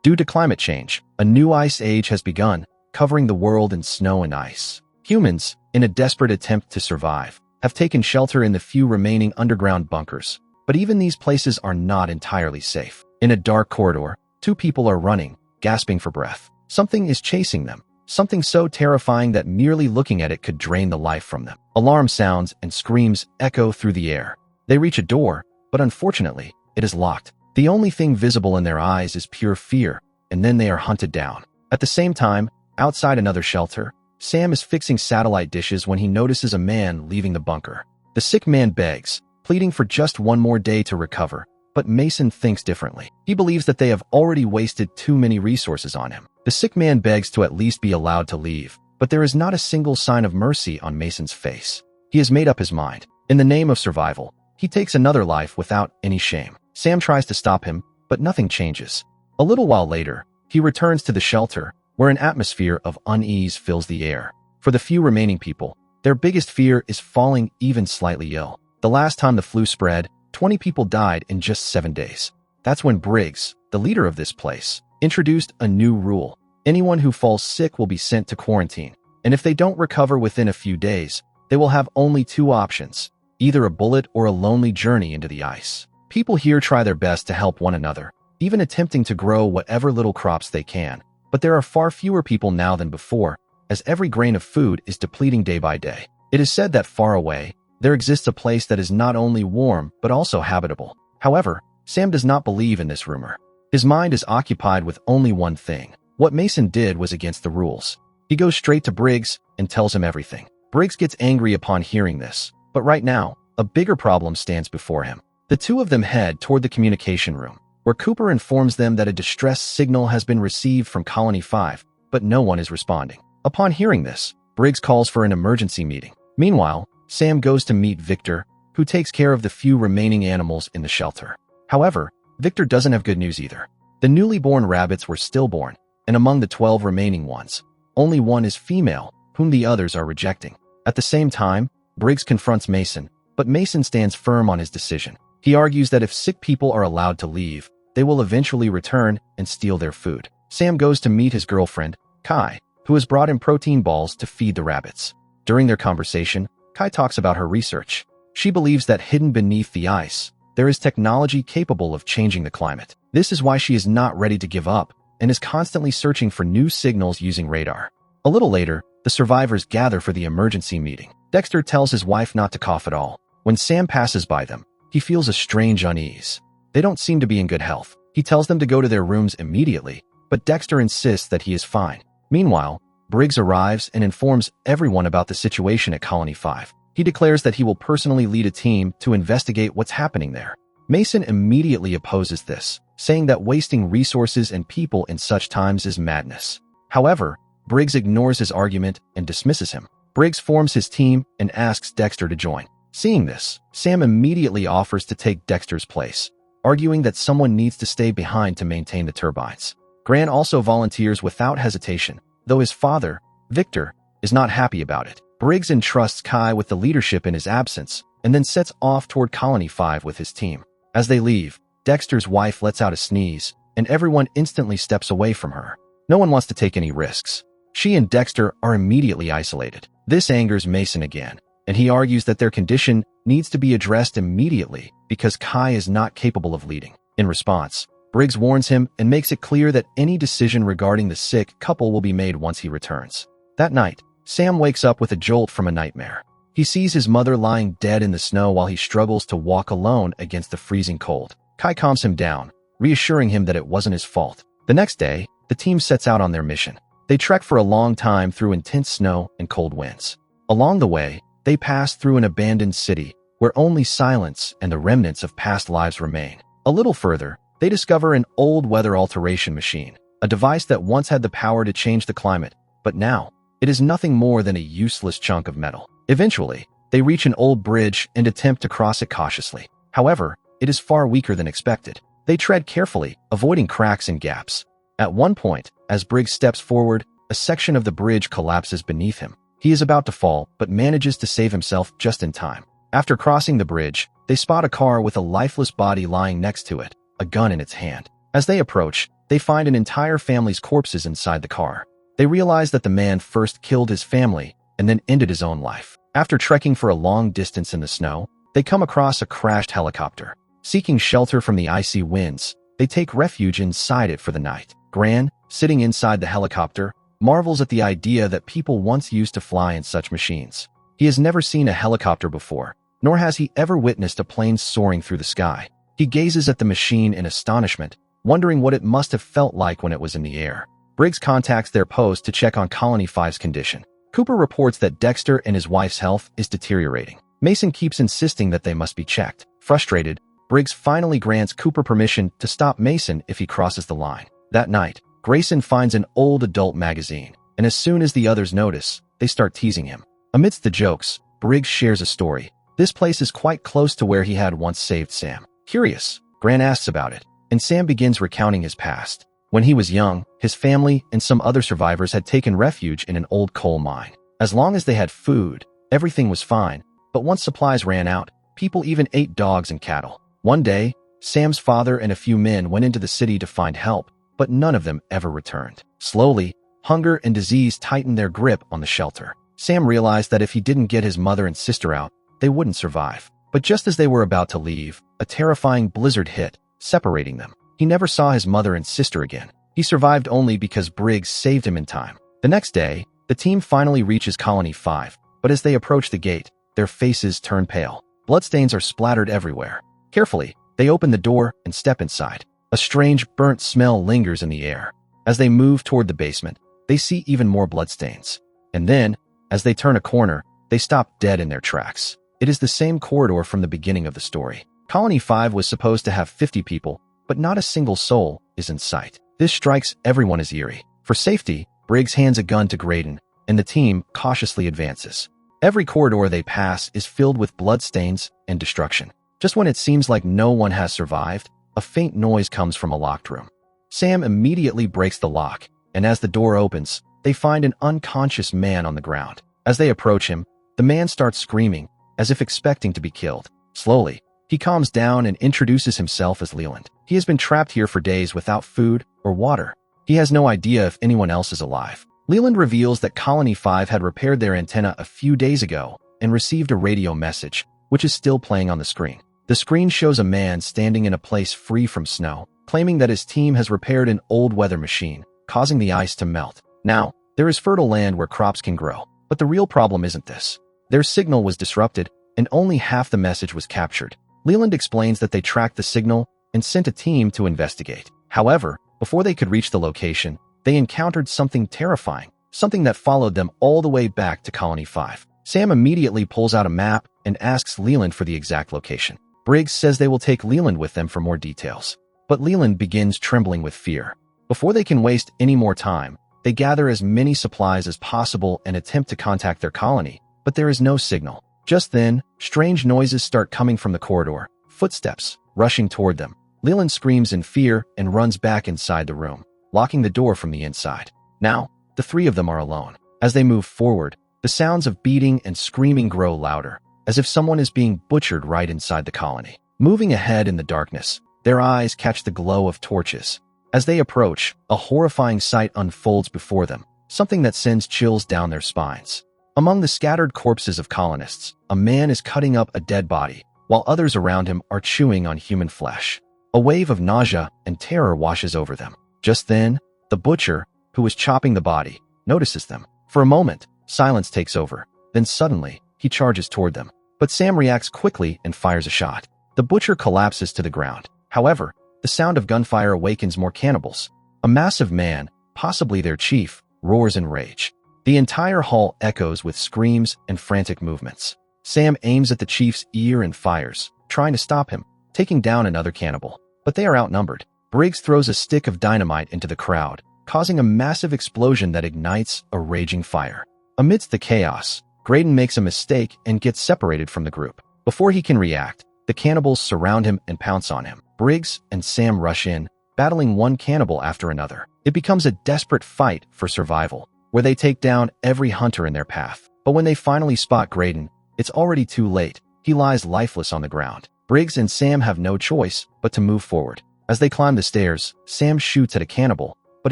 Due to climate change, a new ice age has begun, covering the world in snow and ice. Humans, in a desperate attempt to survive, have taken shelter in the few remaining underground bunkers. But even these places are not entirely safe. In a dark corridor, two people are running, gasping for breath. Something is chasing them, something so terrifying that merely looking at it could drain the life from them. Alarm sounds and screams echo through the air. They reach a door, but unfortunately, it is locked. The only thing visible in their eyes is pure fear, and then they are hunted down. At the same time, outside another shelter, Sam is fixing satellite dishes when he notices a man leaving the bunker. The sick man begs, pleading for just one more day to recover, but Mason thinks differently. He believes that they have already wasted too many resources on him. The sick man begs to at least be allowed to leave, but there is not a single sign of mercy on Mason's face. He has made up his mind. In the name of survival, he takes another life without any shame. Sam tries to stop him, but nothing changes. A little while later, he returns to the shelter, where an atmosphere of unease fills the air. For the few remaining people, their biggest fear is falling even slightly ill. The last time the flu spread, 20 people died in just 7 days. That's when Briggs, the leader of this place, introduced a new rule. Anyone who falls sick will be sent to quarantine, and if they don't recover within a few days, they will have only two options, either a bullet or a lonely journey into the ice. People here try their best to help one another, even attempting to grow whatever little crops they can. But there are far fewer people now than before, as every grain of food is depleting day by day. It is said that far away, there exists a place that is not only warm but also habitable. However, Sam does not believe in this rumor. His mind is occupied with only one thing. What Mason did was against the rules. He goes straight to Briggs and tells him everything. Briggs gets angry upon hearing this, but right now, a bigger problem stands before him. The two of them head toward the communication room, where Cooper informs them that a distress signal has been received from Colony 5, but no one is responding. Upon hearing this, Briggs calls for an emergency meeting. Meanwhile, Sam goes to meet Victor, who takes care of the few remaining animals in the shelter. However, Victor doesn't have good news either. The newly born rabbits were stillborn, and among the 12 remaining ones, only one is female, whom the others are rejecting. At the same time, Briggs confronts Mason, but Mason stands firm on his decision. He argues that if sick people are allowed to leave, they will eventually return and steal their food. Sam goes to meet his girlfriend, Kai, who has brought him protein balls to feed the rabbits. During their conversation, Kai talks about her research. She believes that hidden beneath the ice, there is technology capable of changing the climate. This is why she is not ready to give up and is constantly searching for new signals using radar. A little later, the survivors gather for the emergency meeting. Dexter tells his wife not to cough at all. When Sam passes by them, he feels a strange unease. They don't seem to be in good health. He tells them to go to their rooms immediately, but Dexter insists that he is fine. Meanwhile, Briggs arrives and informs everyone about the situation at Colony 5. He declares that he will personally lead a team to investigate what's happening there. Mason immediately opposes this, saying that wasting resources and people in such times is madness. However, Briggs ignores his argument and dismisses him. Briggs forms his team and asks Dexter to join. Seeing this, Sam immediately offers to take Dexter's place, arguing that someone needs to stay behind to maintain the turbines. Grant also volunteers without hesitation, though his father, Victor, is not happy about it. Briggs entrusts Kai with the leadership in his absence, and then sets off toward Colony 5 with his team. As they leave, Dexter's wife lets out a sneeze, and everyone instantly steps away from her. No one wants to take any risks. She and Dexter are immediately isolated. This angers Mason again, and he argues that their condition needs to be addressed immediately because Kai is not capable of leading. In response, Briggs warns him and makes it clear that any decision regarding the sick couple will be made once he returns. That night, Sam wakes up with a jolt from a nightmare. He sees his mother lying dead in the snow while he struggles to walk alone against the freezing cold. Kai calms him down, reassuring him that it wasn't his fault. The next day, the team sets out on their mission. They trek for a long time through intense snow and cold winds. Along the way, they pass through an abandoned city where only silence and the remnants of past lives remain. A little further, they discover an old weather alteration machine, a device that once had the power to change the climate, but now, it is nothing more than a useless chunk of metal. Eventually, they reach an old bridge and attempt to cross it cautiously. However, it is far weaker than expected. They tread carefully, avoiding cracks and gaps. At one point, as Briggs steps forward, a section of the bridge collapses beneath him. He is about to fall, but manages to save himself just in time. After crossing the bridge, they spot a car with a lifeless body lying next to it, a gun in its hand. As they approach, they find an entire family's corpses inside the car. They realize that the man first killed his family and then ended his own life. After trekking for a long distance in the snow, they come across a crashed helicopter. Seeking shelter from the icy winds, they take refuge inside it for the night. Gran, sitting inside the helicopter, marvels at the idea that people once used to fly in such machines. He has never seen a helicopter before, nor has he ever witnessed a plane soaring through the sky. He gazes at the machine in astonishment, wondering what it must have felt like when it was in the air. Briggs contacts their post to check on Colony 5's condition. Cooper reports that Dexter and his wife's health is deteriorating. Mason keeps insisting that they must be checked. Frustrated, Briggs finally grants Cooper permission to stop Mason if he crosses the line. That night, Grayson finds an old adult magazine, and as soon as the others notice, they start teasing him. Amidst the jokes, Briggs shares a story. This place is quite close to where he had once saved Sam. Curious, Grant asks about it, and Sam begins recounting his past. When he was young, his family and some other survivors had taken refuge in an old coal mine. As long as they had food, everything was fine, but once supplies ran out, people even ate dogs and cattle. One day, Sam's father and a few men went into the city to find help, but none of them ever returned. Slowly, hunger and disease tightened their grip on the shelter. Sam realized that if he didn't get his mother and sister out, they wouldn't survive. But just as they were about to leave, a terrifying blizzard hit, separating them. He never saw his mother and sister again. He survived only because Briggs saved him in time. The next day, the team finally reaches Colony 5, but as they approach the gate, their faces turn pale. Bloodstains are splattered everywhere. Carefully, they open the door and step inside. A strange, burnt smell lingers in the air. As they move toward the basement, they see even more bloodstains. And then, as they turn a corner, they stop dead in their tracks. It is the same corridor from the beginning of the story. Colony 5 was supposed to have 50 people, but not a single soul is in sight. This strikes everyone as eerie. For safety, Briggs hands a gun to Graydon, and the team cautiously advances. Every corridor they pass is filled with bloodstains and destruction. Just when it seems like no one has survived, a faint noise comes from a locked room. Sam immediately breaks the lock, and as the door opens, they find an unconscious man on the ground. As they approach him, the man starts screaming, as if expecting to be killed. Slowly, he calms down and introduces himself as Leland. He has been trapped here for days without food or water. He has no idea if anyone else is alive. Leland reveals that Colony 5 had repaired their antenna a few days ago and received a radio message, which is still playing on the screen. The screen shows a man standing in a place free from snow, claiming that his team has repaired an old weather machine, causing the ice to melt. Now, there is fertile land where crops can grow. But the real problem isn't this. Their signal was disrupted, and only half the message was captured. Leland explains that they tracked the signal and sent a team to investigate. However, before they could reach the location, they encountered something terrifying, something that followed them all the way back to Colony 5. Sam immediately pulls out a map and asks Leland for the exact location. Briggs says they will take Leland with them for more details. But Leland begins trembling with fear. Before they can waste any more time, they gather as many supplies as possible and attempt to contact their colony, but there is no signal. Just then, strange noises start coming from the corridor, footsteps rushing toward them. Leland screams in fear and runs back inside the room, locking the door from the inside. Now, the three of them are alone. As they move forward, the sounds of beating and screaming grow louder, as if someone is being butchered right inside the colony. Moving ahead in the darkness, their eyes catch the glow of torches. As they approach, a horrifying sight unfolds before them, something that sends chills down their spines. Among the scattered corpses of colonists, a man is cutting up a dead body, while others around him are chewing on human flesh. A wave of nausea and terror washes over them. Just then, the butcher, who is chopping the body, notices them. For a moment, silence takes over. Then suddenly, he charges toward them. But Sam reacts quickly and fires a shot. The butcher collapses to the ground. However, the sound of gunfire awakens more cannibals. A massive man, possibly their chief, roars in rage. The entire hall echoes with screams and frantic movements. Sam aims at the chief's ear and fires, trying to stop him, taking down another cannibal. But they are outnumbered. Briggs throws a stick of dynamite into the crowd, causing a massive explosion that ignites a raging fire. Amidst the chaos, Graydon makes a mistake and gets separated from the group. Before he can react, the cannibals surround him and pounce on him. Briggs and Sam rush in, battling one cannibal after another. It becomes a desperate fight for survival, where they take down every hunter in their path. But when they finally spot Graydon, it's already too late. He lies lifeless on the ground. Briggs and Sam have no choice but to move forward. As they climb the stairs, Sam shoots at a cannibal, but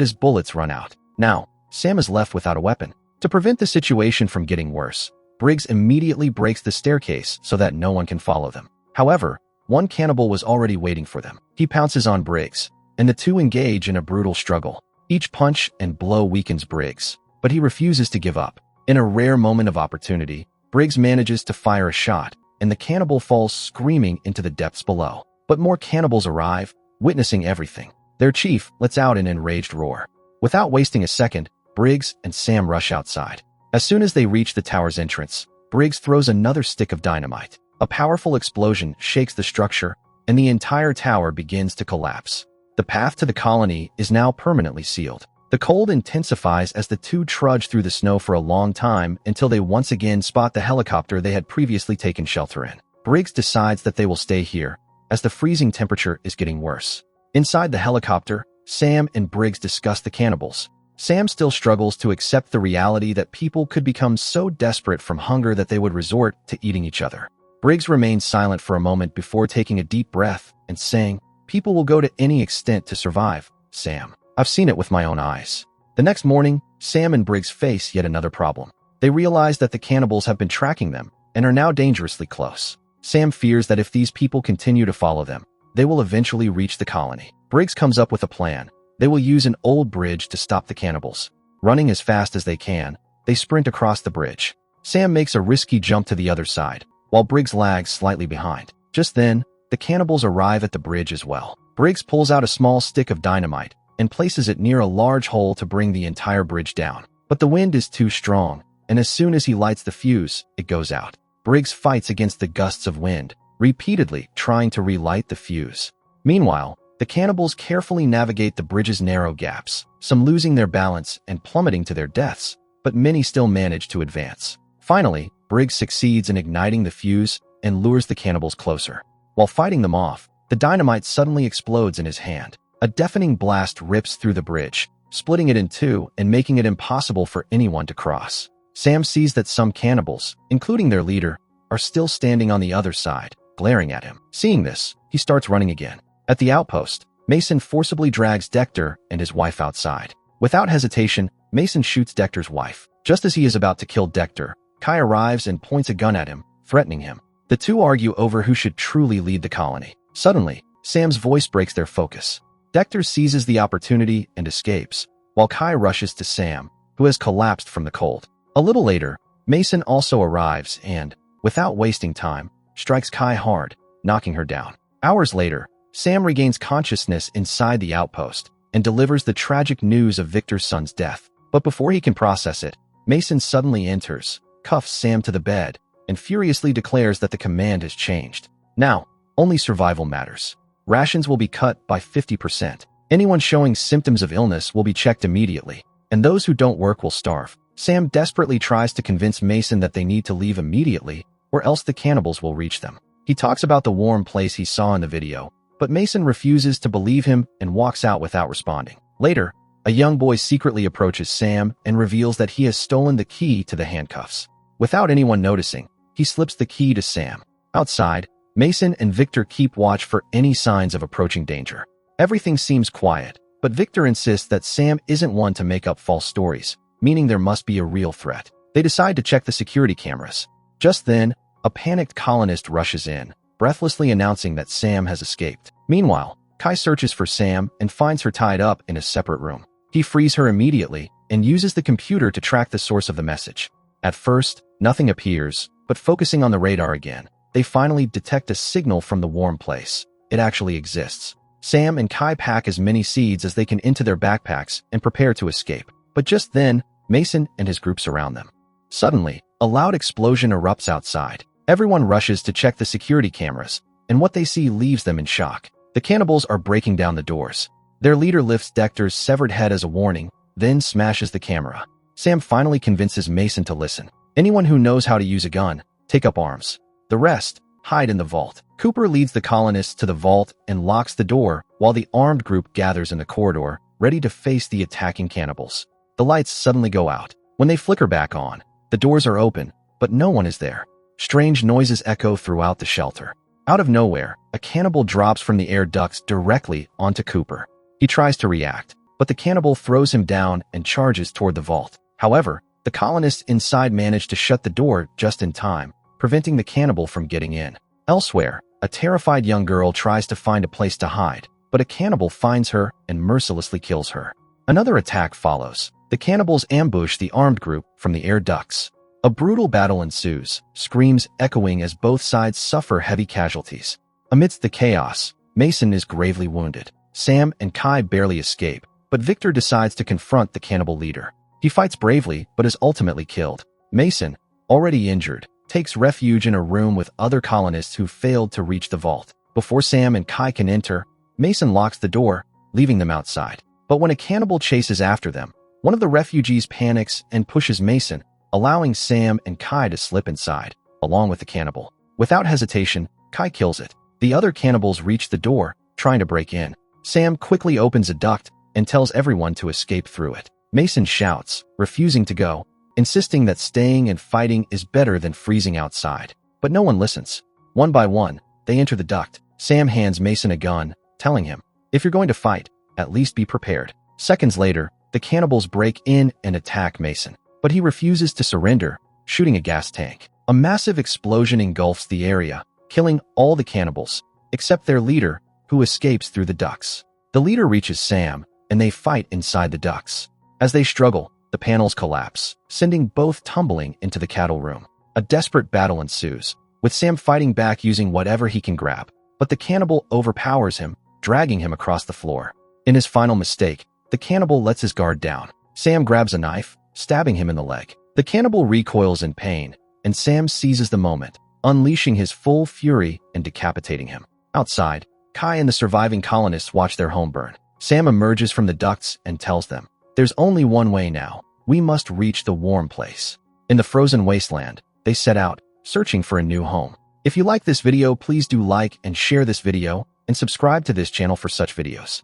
his bullets run out. Now, Sam is left without a weapon. To prevent the situation from getting worse, Briggs immediately breaks the staircase so that no one can follow them. However, one cannibal was already waiting for them. He pounces on Briggs, and the two engage in a brutal struggle. Each punch and blow weakens Briggs, but he refuses to give up. In a rare moment of opportunity, Briggs manages to fire a shot, and the cannibal falls screaming into the depths below. But more cannibals arrive, witnessing everything. Their chief lets out an enraged roar. Without wasting a second, Briggs and Sam rush outside. As soon as they reach the tower's entrance, Briggs throws another stick of dynamite. A powerful explosion shakes the structure, and the entire tower begins to collapse. The path to the colony is now permanently sealed. The cold intensifies as the two trudge through the snow for a long time until they once again spot the helicopter they had previously taken shelter in. Briggs decides that they will stay here, as the freezing temperature is getting worse. Inside the helicopter, Sam and Briggs discuss the cannibals. Sam still struggles to accept the reality that people could become so desperate from hunger that they would resort to eating each other. Briggs remains silent for a moment before taking a deep breath and saying, "People will go to any extent to survive, Sam. I've seen it with my own eyes." The next morning, Sam and Briggs face yet another problem. They realize that the cannibals have been tracking them and are now dangerously close. Sam fears that if these people continue to follow them, they will eventually reach the colony. Briggs comes up with a plan. They will use an old bridge to stop the cannibals. Running as fast as they can, they sprint across the bridge. Sam makes a risky jump to the other side, while Briggs lags slightly behind. Just then, the cannibals arrive at the bridge as well. Briggs pulls out a small stick of dynamite and places it near a large hole to bring the entire bridge down. But the wind is too strong, and as soon as he lights the fuse, it goes out. Briggs fights against the gusts of wind, repeatedly trying to relight the fuse. Meanwhile, the cannibals carefully navigate the bridge's narrow gaps, some losing their balance and plummeting to their deaths, but many still manage to advance. Finally, Briggs succeeds in igniting the fuse and lures the cannibals closer. While fighting them off, the dynamite suddenly explodes in his hand. A deafening blast rips through the bridge, splitting it in two and making it impossible for anyone to cross. Sam sees that some cannibals, including their leader, are still standing on the other side, glaring at him. Seeing this, he starts running again. At the outpost, Mason forcibly drags Dector and his wife outside. Without hesitation, Mason shoots Dector's wife. Just as he is about to kill Dector, Kai arrives and points a gun at him, threatening him. The two argue over who should truly lead the colony. Suddenly, Sam's voice breaks their focus. Dector seizes the opportunity and escapes, while Kai rushes to Sam, who has collapsed from the cold. A little later, Mason also arrives and, without wasting time, strikes Kai hard, knocking her down. Hours later, Sam regains consciousness inside the outpost and delivers the tragic news of Victor's son's death. But before he can process it, Mason suddenly enters, cuffs Sam to the bed, and furiously declares that the command has changed. Now, only survival matters. Rations will be cut by 50%. Anyone showing symptoms of illness will be checked immediately, and those who don't work will starve. Sam desperately tries to convince Mason that they need to leave immediately, or else the cannibals will reach them. He talks about the warm place he saw in the video, but Mason refuses to believe him and walks out without responding. Later, a young boy secretly approaches Sam and reveals that he has stolen the key to the handcuffs. Without anyone noticing, he slips the key to Sam. Outside, Mason and Victor keep watch for any signs of approaching danger. Everything seems quiet, but Victor insists that Sam isn't one to make up false stories, meaning there must be a real threat. They decide to check the security cameras. Just then, a panicked colonist rushes in, breathlessly announcing that Sam has escaped. Meanwhile, Kai searches for Sam and finds her tied up in a separate room. He frees her immediately and uses the computer to track the source of the message. At first, nothing appears, but focusing on the radar again, they finally detect a signal from the warm place. It actually exists. Sam and Kai pack as many seeds as they can into their backpacks and prepare to escape. But just then, Mason and his group surround them. Suddenly, a loud explosion erupts outside. Everyone rushes to check the security cameras, and what they see leaves them in shock. The cannibals are breaking down the doors. Their leader lifts Dector's severed head as a warning, then smashes the camera. Sam finally convinces Mason to listen. Anyone who knows how to use a gun, take up arms. The rest, hide in the vault. Cooper leads the colonists to the vault and locks the door, while the armed group gathers in the corridor, ready to face the attacking cannibals. The lights suddenly go out. When they flicker back on, the doors are open, but no one is there. Strange noises echo throughout the shelter. Out of nowhere, a cannibal drops from the air ducts directly onto Cooper. He tries to react, but the cannibal throws him down and charges toward the vault. However, the colonists inside manage to shut the door just in time, preventing the cannibal from getting in. Elsewhere, a terrified young girl tries to find a place to hide, but a cannibal finds her and mercilessly kills her. Another attack follows. The cannibals ambush the armed group from the air ducts. A brutal battle ensues, screams echoing as both sides suffer heavy casualties. Amidst the chaos, Mason is gravely wounded. Sam and Kai barely escape, but Victor decides to confront the cannibal leader. He fights bravely, but is ultimately killed. Mason, already injured, takes refuge in a room with other colonists who failed to reach the vault. Before Sam and Kai can enter, Mason locks the door, leaving them outside. But when a cannibal chases after them, one of the refugees panics and pushes Mason, allowing Sam and Kai to slip inside, along with the cannibal. Without hesitation, Kai kills it. The other cannibals reach the door, trying to break in. Sam quickly opens a duct and tells everyone to escape through it. Mason shouts, refusing to go, insisting that staying and fighting is better than freezing outside. But no one listens. One by one, they enter the duct. Sam hands Mason a gun, telling him, "If you're going to fight, at least be prepared." Seconds later, the cannibals break in and attack Mason, but he refuses to surrender, shooting a gas tank. A massive explosion engulfs the area, killing all the cannibals, except their leader, who escapes through the ducts. The leader reaches Sam, and they fight inside the ducts. As they struggle, the panels collapse, sending both tumbling into the cattle room. A desperate battle ensues, with Sam fighting back using whatever he can grab, but the cannibal overpowers him, dragging him across the floor. In his final mistake, the cannibal lets his guard down. Sam grabs a knife, stabbing him in the leg. The cannibal recoils in pain, and Sam seizes the moment, unleashing his full fury and decapitating him. Outside, Kai and the surviving colonists watch their home burn. Sam emerges from the ducts and tells them, "There's only one way now. We must reach the warm place." In the frozen wasteland, they set out, searching for a new home. If you like this video, please do like and share this video, and subscribe to this channel for such videos.